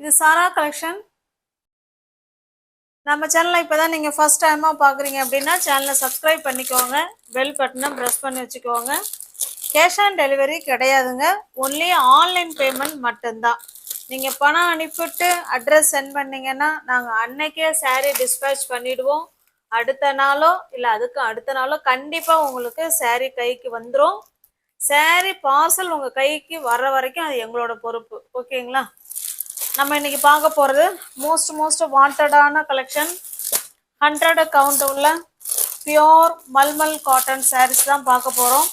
இது சாரா கலெக்ஷன். நம்ம சேனலை இப்போதான் நீங்கள் ஃபர்ஸ்ட் டைமாக பார்க்குறீங்க அப்படின்னா சேனலை சப்ஸ்கிரைப் பண்ணிக்கோங்க. பெல் பட்டனை ப்ரெஸ் பண்ணி வச்சுக்கோங்க. கேஷ் ஆன் டெலிவரி கிடையாதுங்க. ஒன்லி ஆன்லைன் பேமெண்ட் மட்டும்தான். நீங்கள் பணம் அனுப்பிவிட்டு அட்ரஸ் சென்ட் பண்ணிங்கன்னா நாங்கள் அன்னைக்கே சாரீ டிஸ்பேச் பண்ணிவிடுவோம். அடுத்த நாளோ இல்லை அதுக்கு அடுத்த நாளோ கண்டிப்பாக உங்களுக்கு சாரீ கைக்கு வந்துடும். சாரீ பார்சல் உங்கள் கைக்கு வர்ற வரைக்கும் அது எங்களோட பொறுப்பு. ஓகேங்களா? நம்ம இன்னைக்கு பார்க்க போகிறது மோஸ்ட் வாண்டடான கலெக்ஷன். 100 கவுண்ட் உள்ள பியோர் மல்மல் காட்டன் சாரீஸ் தான் பார்க்க போகிறோம்.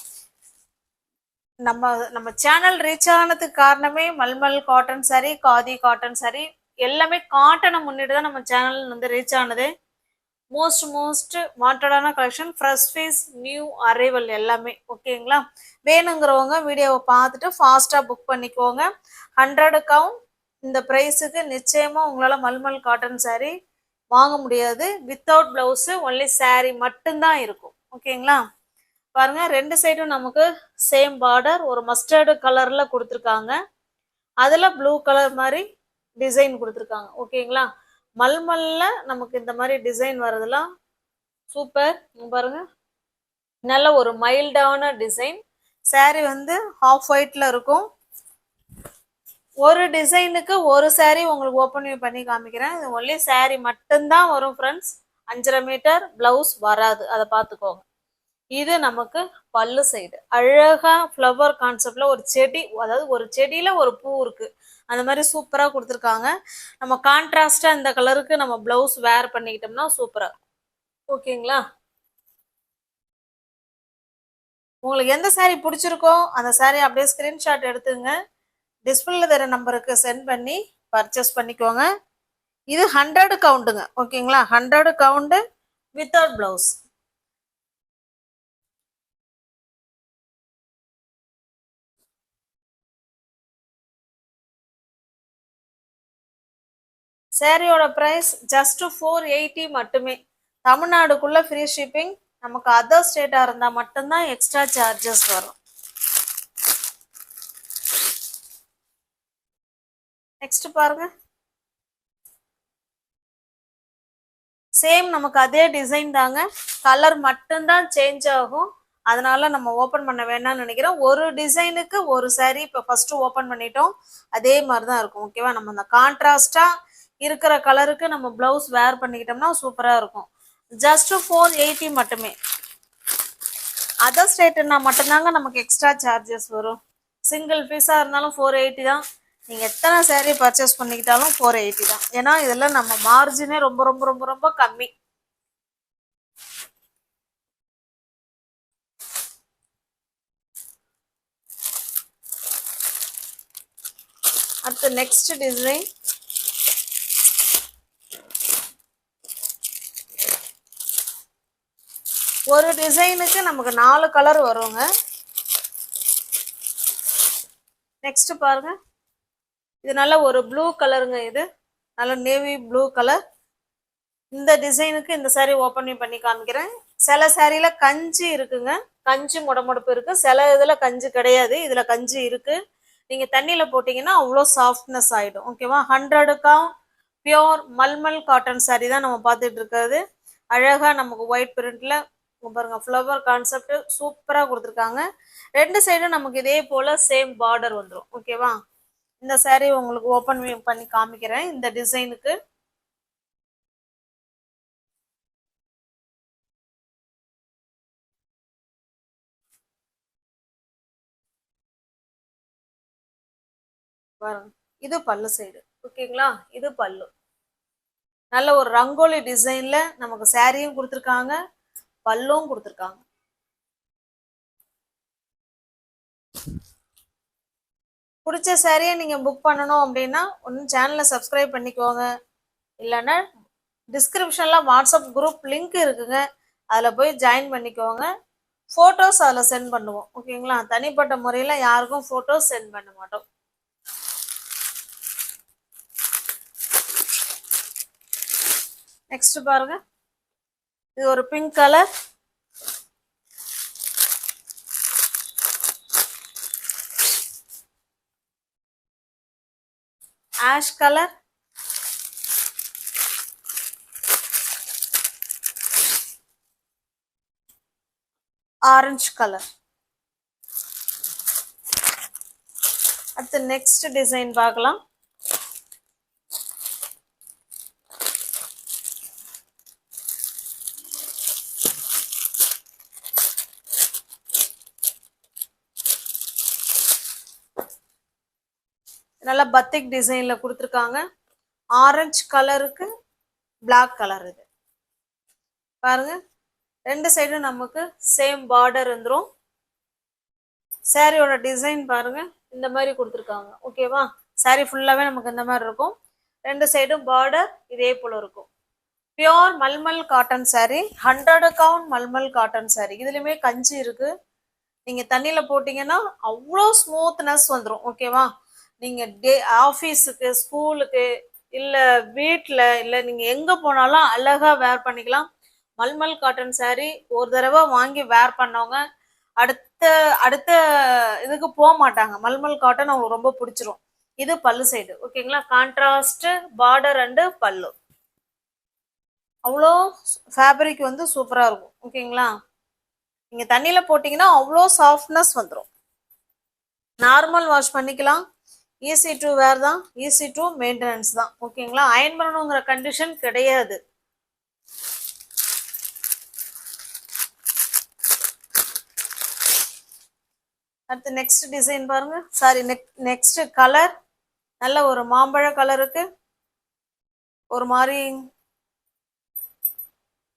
நம்ம சேனல் ரீச் ஆனதுக்கு காரணமே மல்மல் காட்டன் சாரீ, காதி காட்டன் சாரீ எல்லாமே காட்டனை முன்னிட்டு தான் நம்ம சேனல் வந்து ரீச் ஆனது. மோஸ்ட் வாண்டடான collection, fresh piece, new arrival எல்லாமே. ஓகேங்களா? வேணுங்கிறவங்க வீடியோவை பார்த்துட்டு ஃபாஸ்ட்டாக புக் பண்ணிக்கோங்க. 100 கவுண்ட் இந்த ப்ரைஸுக்கு நிச்சயமாக உங்களால் மல்மல் காட்டன் சாரீ வாங்க முடியாது. வித்தவுட் ப்ளவுஸு, ஒன்லி சாரீ மட்டும்தான் இருக்கும். ஓகேங்களா? பாருங்க, ரெண்டு சைடும் நமக்கு சேம் பார்டர், ஒரு மஸ்டர்டு கலரில் கொடுத்துருக்காங்க. அதில் ப்ளூ கலர் மாதிரி டிசைன் கொடுத்துருக்காங்க. ஓகேங்களா? மல்மல்ல நமக்கு இந்த மாதிரி டிசைன் வர்றதுலாம் சூப்பர். பாருங்க, நல்ல ஒரு மைல்டான டிசைன். சாரீ வந்து ஹாஃப் ஒயிட்ல இருக்கும். ஒரு டிசைனுக்கு ஒரு சாரீ உங்களுக்கு ஓப்பன் பண்ணி காமிக்கிறேன். இது ஒன்லி சாரீ மட்டும்தான் வரும் ஃப்ரெண்ட்ஸ். 5.5 மீட்டர் பிளவுஸ் வராது, அதை பார்த்துக்கோங்க. இது நமக்கு பல்லு சைடு. அழகா ஃப்ளவர் கான்செப்ட்ல ஒரு செடி, அதாவது ஒரு செடியில ஒரு பூ இருக்கு, அந்த மாதிரி சூப்பரா கொடுத்துருக்காங்க. நம்ம கான்ட்ராஸ்டா இந்த கலருக்கு நம்ம பிளவுஸ் வேர் பண்ணிக்கிட்டோம்னா சூப்பரா. ஓகேங்களா? உங்களுக்கு எந்த சாரீ பிடிச்சிருக்கோ அந்த சாரீ அப்படியே ஸ்கிரீன்ஷாட் எடுத்துங்க, டிஸ்பிளேல தர நம்பருக்கு சென்ட் பண்ணி பர்ச்சேஸ் பண்ணிக்கோங்க. இது 100 கவுண்ட்டுங்க. ஓகேங்களா? 100 கவுண்ட் வித்தவுட் பிளவுஸ். சாரியோட ப்ரைஸ் ஜஸ்ட் 480 மட்டுமே. தமிழ்நாடுக்குள்ள ஃப்ரீ ஷிப்பிங். நமக்கு அதர் ஸ்டேட்டாக இருந்தால் மட்டும்தான் எக்ஸ்ட்ரா சார்ஜஸ் வரும். நெக்ஸ்ட் பாருங்க, சேம் நமக்கு அதே டிசைன் தாங்க, கலர் மட்டும்தான் சேஞ்ச் ஆகும். அதனால நம்ம ஓப்பன் பண்ண வேணாம்னு நினைக்கிறோம். ஒரு டிசைனுக்கு ஒரு சாரீ இப்போ ஃபர்ஸ்ட் ஓப்பன் பண்ணிட்டோம், அதே மாதிரி தான் இருக்கும். ஓகேவா? நம்ம அந்த கான்ட்ராஸ்டா இருக்கிற கலருக்கு நம்ம பிளவுஸ் வேர் பண்ணிக்கிட்டோம்னா சூப்பரா இருக்கும். ஜஸ்ட் 480 மட்டுமே. அதர் ஸ்டேட்னா மட்டும்தாங்க நமக்கு எக்ஸ்ட்ரா சார்ஜஸ் வரும். சிங்கிள் பீஸா இருந்தாலும் 480 தான். நீங்க எத்தனை சாரீ பர்ச்சேஸ் பண்ணிக்கிட்டாலும் 480 தான். ஏன்னா இதெல்லாம் நம்ம மார்ஜினே ரொம்ப ரொம்ப ரொம்ப ரொம்ப கம்மி. அடுத்து நெக்ஸ்ட் டிசைன். ஒரு டிசைனுக்கு நமக்கு 4 கலர் வருங்க. நெக்ஸ்ட் பாருங்க, இது நல்ல ஒரு ப்ளூ கலருங்க. இது நல்ல நேவி ப்ளூ கலர். இந்த டிசைனுக்கு இந்த சாரீ ஓப்பன் பண்ணி காமிக்கிறேன். சில சாரியில கஞ்சி இருக்குங்க, கஞ்சி முடமுடப்பு இருக்கு. சில இதுல கஞ்சி கிடையாது, இதுல கஞ்சி இருக்கு. நீங்க தண்ணியில போட்டீங்கன்னா அவ்வளோ சாஃப்ட்னஸ் ஆயிடும். ஓகேவா? 100 பியோர் மல்மல் காட்டன் சாரீ தான் நம்ம பார்த்துட்டு இருக்கிறது. அழகா நமக்கு ஒயிட் பிரிண்ட்ல பாருங்க, ஃப்ளவர் கான்செப்ட் சூப்பரா கொடுத்துருக்காங்க. ரெண்டு சைடும் நமக்கு இதே போல சேம் பார்டர் வந்துடும். ஓகேவா? இந்த சாரீ உங்களுக்கு ஓப்பன் பண்ணி காமிக்கிறேன். இந்த டிசைனுக்கு பாருங்க, இது பல்லு சைடு. ஓகேங்களா? இது பல்லு. நல்ல ஒரு ரங்கோலி டிசைன்ல நமக்கு சாரியும் கொடுத்துருக்காங்க, பல்லும் கொடுத்துருக்காங்க. பிடிச்ச சாரியை நீங்க புக் பண்ணணும் அப்படின்னா ஒன்றும் சேனலை சப்ஸ்கிரைப் பண்ணிக்கோங்க, இல்லைன்னா டிஸ்கிரிப்ஷன்ல வாட்ஸ்அப் குரூப் லிங்க் இருக்குங்க, அதில் போய் ஜாயின் பண்ணிக்கோங்க. ஃபோட்டோஸ் அதில் சென்ட் பண்ணுவோம். ஓகேங்களா? தனிப்பட்ட முறையில் யாருக்கும் ஃபோட்டோஸ் சென்ட் பண்ண மாட்டோம். நெக்ஸ்ட் பாருங்க, இது ஒரு pink colour. Ash colour, orange colour. அடுத்து நெக்ஸ்ட் டிசைன் பார்க்கலாம். நல்லா பத்திக் டிசைன்ல கொடுத்துருக்காங்க. ஆரஞ்சு கலருக்கு பிளாக் கலர். இது பாருங்க, ரெண்டு சைடும் நமக்கு சேம் பார்டர் வந்துடும். சாரியோட டிசைன் பாருங்க, இந்த மாதிரி கொடுத்துருக்காங்க. ஓகேவா, சாரி ஃபுல்லாவே நமக்கு இந்த மாதிரி இருக்கும். ரெண்டு சைடும் பார்டர் இதே போல இருக்கும். Pure mulmul cotton sorry, 100 count mulmul cotton sorry. இதுலயுமே கஞ்சி இருக்கு. நீங்க தண்ணியில போட்டீங்கன்னா அவ்வளோ ஸ்மூத்னஸ் வந்துடும். ஓகேவா, நீங்க ஆஃபீஸுக்கு, ஸ்கூலுக்கு, இல்ல வீட்டில், இல்லை நீங்க எங்க போனாலும் அழகா வேர் பண்ணிக்கலாம். மல்மல் காட்டன் சாரி ஒரு தடவை வாங்கி வேர் பண்ணவங்க அடுத்த அடுத்த இதுக்கு போக மாட்டாங்க. மல்மல் காட்டன் அவங்களுக்கு ரொம்ப பிடிச்சிரும். இது பல்லு சைடு. ஓகேங்களா, கான்ட்ராஸ்ட் பார்டர் அண்டு பல்லு. அவ்வளோ ஃபேப்ரிக் வந்து சூப்பரா இருக்கும். ஓகேங்களா, நீங்க தண்ணியில போட்டீங்கன்னா அவ்வளோ சாஃப்ட்னஸ் வந்துடும். நார்மல் வாஷ் பண்ணிக்கலாம். ஈஸி டு வேர் தான், ஈஸி டு மெயின்டெனன்ஸ் தான். ஓகேங்களா, அயன் பண்ணணுங்கிற கண்டிஷன் கிடையாது. அடுத்து நெக்ஸ்ட் டிசைன் பாருங்க. சாரி, நெக்ஸ்ட் கலர் நல்ல ஒரு மாம்பழ கலருக்கு ஒரு மாதிரி.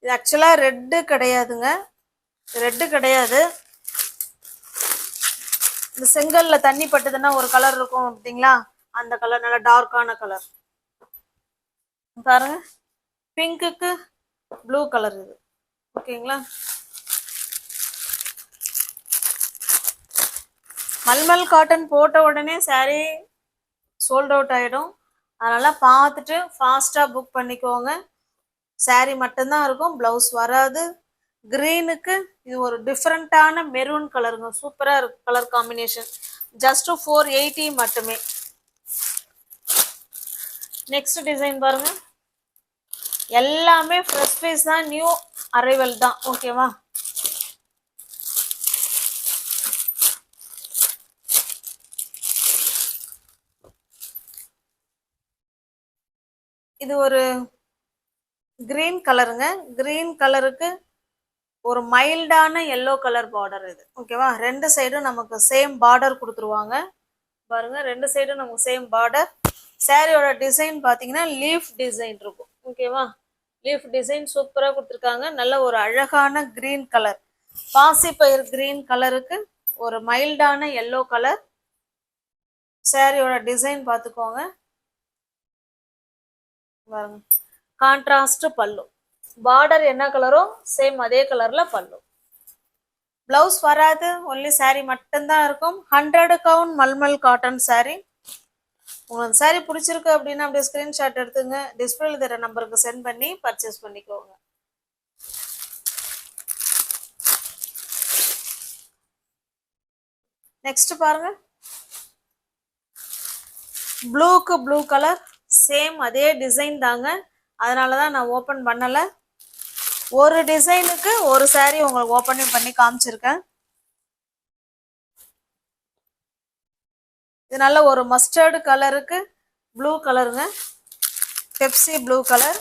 இது ஆக்சுவலா ரெட்டு கிடையாதுங்க, ரெட்டு கிடையாது. இந்த செங்கல்ல தண்ணி பட்டுதுன்னா ஒரு கலர் இருக்கும் அப்படிங்களா, அந்த கலர் நல்ல டார்க்கான கலர். பாருங்க, பிங்க்குக்கு ப்ளூ கலர். இது ஓகேங்களா, மல்மல் காட்டன் போட்ட உடனே சாரி சோல்ட் அவுட் ஆகிடும். அதனால பார்த்துட்டு ஃபாஸ்ட்டாக புக் பண்ணிக்கோங்க. சாரி மட்டும்தான் இருக்கும், ப்ளவுஸ் வராது. கிரீனுக்கு இது ஒரு டிஃப்ரெண்ட்டான மெரூன் கலருங்க. சூப்பராக இருக்கு கலர் காம்பினேஷன். ஜஸ்ட் 480 மட்டுமே. நெக்ஸ்ட் டிசைன் பாருங்க, எல்லாமே ஃப்ரெஷ் பீஸ் தான், நியூ அரைவல் தான். ஓகேவா, இது ஒரு கிரீன் கலருங்க. கிரீன் கலருக்கு ஒரு மைல்டான எல்லோ கலர் பார்டர். இது ஓகேவா, ரெண்டு சைடும் நமக்கு சேம் பார்டர் கொடுத்துருவாங்க. பாருங்க, ரெண்டு சைடும் நமக்கு சேம் பார்டர். சாரியோட டிசைன் பார்த்தீங்கன்னா லீஃப் டிசைன் இருக்கும். ஓகேவா, லீஃப் டிசைன் சூப்பராக கொடுத்துருக்காங்க. நல்ல ஒரு அழகான கிரீன் கலர், பாசிப்பயிர் கிரீன் கலருக்கு ஒரு மைல்டான எல்லோ கலர். சாரியோட டிசைன் பார்த்துக்கோங்க. பாருங்க, கான்ட்ராஸ்ட் பல்லு. பார்டர் என்ன கலரோ சேம் அதே கலர்ல பல்லு. பிளவுஸ் வராது, ஒன்லி சாரி மட்டும்தான் இருக்கும். 100 கவுண்ட் மல்மல் காட்டன் சாரி. உங்களுக்கு சாரி பிடிச்சிருக்கு அப்படின்னா அப்படியே ஸ்கிரீன்ஷாட் எடுத்துங்க, டிஸ்பிளேல தர நம்பருக்கு சென்ட் பண்ணி பர்ச்சேஸ் பண்ணிக்கோங்க. நெக்ஸ்ட் பாருங்க, ப்ளூக்கு ப்ளூ கலர், சேம் அதே டிசைன் தாங்க. அதனாலதான் நான் ஓபன் பண்ணல. ஒரு டிசைனுக்கு ஒரு சாரி உங்களுக்கு ஓபன் பண்ணி காமிச்சிருக்கேன். இது நல்ல ஒரு மஸ்டர்டு கலருக்கு ப்ளூ கலருங்க, பெப்சி ப்ளூ கலர்.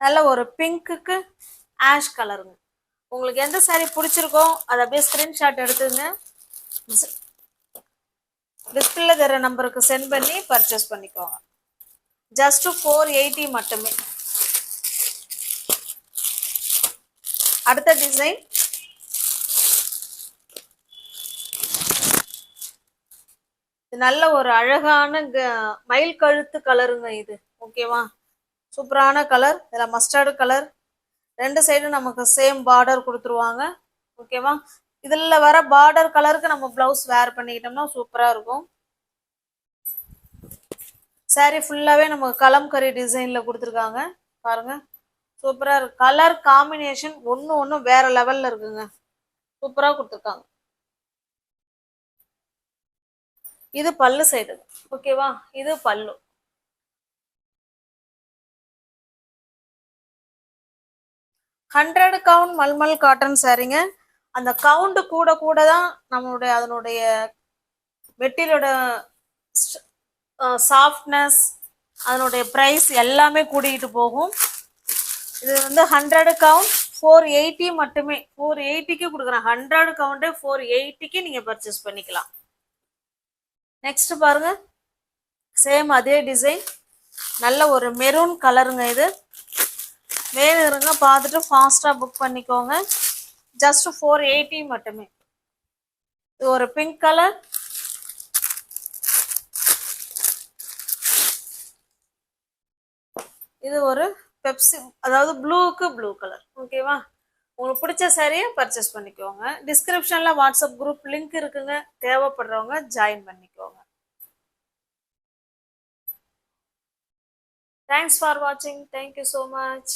நல்ல ஒரு பிங்க்குக்கு ஆஷ் கலருங்க. உங்களுக்கு எந்த சாரி பிடிச்சிருக்கோ அதை அப்படியே ஸ்கிரீன்ஷாட் எடுத்துங்க, டிஸ்பிளேல தர நம்பருக்கு சென்ட் பண்ணி பர்ச்சேஸ் பண்ணிக்கோங்க. ஜஸ்ட் 480 மட்டுமே. அடுத்த டிசைன் நல்ல ஒரு அழகான மயில் கழுத்து கலருங்க. இது ஓகேவா, சூப்பரான கலர். இதில் மஸ்டர்டு கலர். ரெண்டு சைடும் நமக்கு சேம் பார்டர் கொடுத்துருவாங்க. ஓகேவா, இதில் வர பார்டர் கலருக்கு நம்ம பிளவுஸ் வேர் பண்ணிக்கிட்டோம்னா சூப்பராக இருக்கும். சாரி ஃபுல்லாகவே நமக்கு கலம்கரி டிசைனில் கொடுத்துருக்காங்க. பாருங்க, சூப்பராக இருக்கு. கலர் காம்பினேஷன் ஒன்று வேற லெவலில் இருக்குங்க. சூப்பராக கொடுத்துருக்காங்க. இது பல்லு சைடு. ஓகேவா? இது பல்லு. 100 கவுண்ட் மல்மல் காட்டன் சாரீங்க. அந்த கவுண்ட் கூட கூட தான் நம்மளுடைய அதனுடைய மெட்டீரியலோட சாஃப்ட்னஸ், அதனுடைய ப்ரைஸ் எல்லாமே கூடிக்கிட்டு போகும். இது வந்து 100 கவுண்ட் 480 மட்டுமே. 480க்கு கொடுக்குறேன். 100 கவுண்டே 480க்கு நீங்க பர்ச்சேஸ் பண்ணிக்கலாம். நெக்ஸ்ட் பாருங்க, சேம் அதே டிசைன், நல்ல ஒரு மெரூன் கலருங்க. இது வேணுங்க பார்த்துட்டு ஃபாஸ்டா புக் பண்ணிக்கோங்க. ஜஸ்ட் 480 மட்டுமே. இது ஒரு பிங்க் கலர், இது ஒரு பெப்சி, அதாவது ப்ளூக்கு ப்ளூ கலர். ஓகேவா? உங்களுக்கு பிடிச்ச சாரியை பர்ச்சேஸ் பண்ணிக்கோங்க. டிஸ்கிரிப்ஷன்ல வாட்ஸ்அப் குரூப் லிங்க் இருக்குங்க, தேவைப்படுறவங்க ஜாயின் பண்ணிக்கோங்க. தேங்க்ஸ் ஃபார் வாட்சிங். Thank you so much.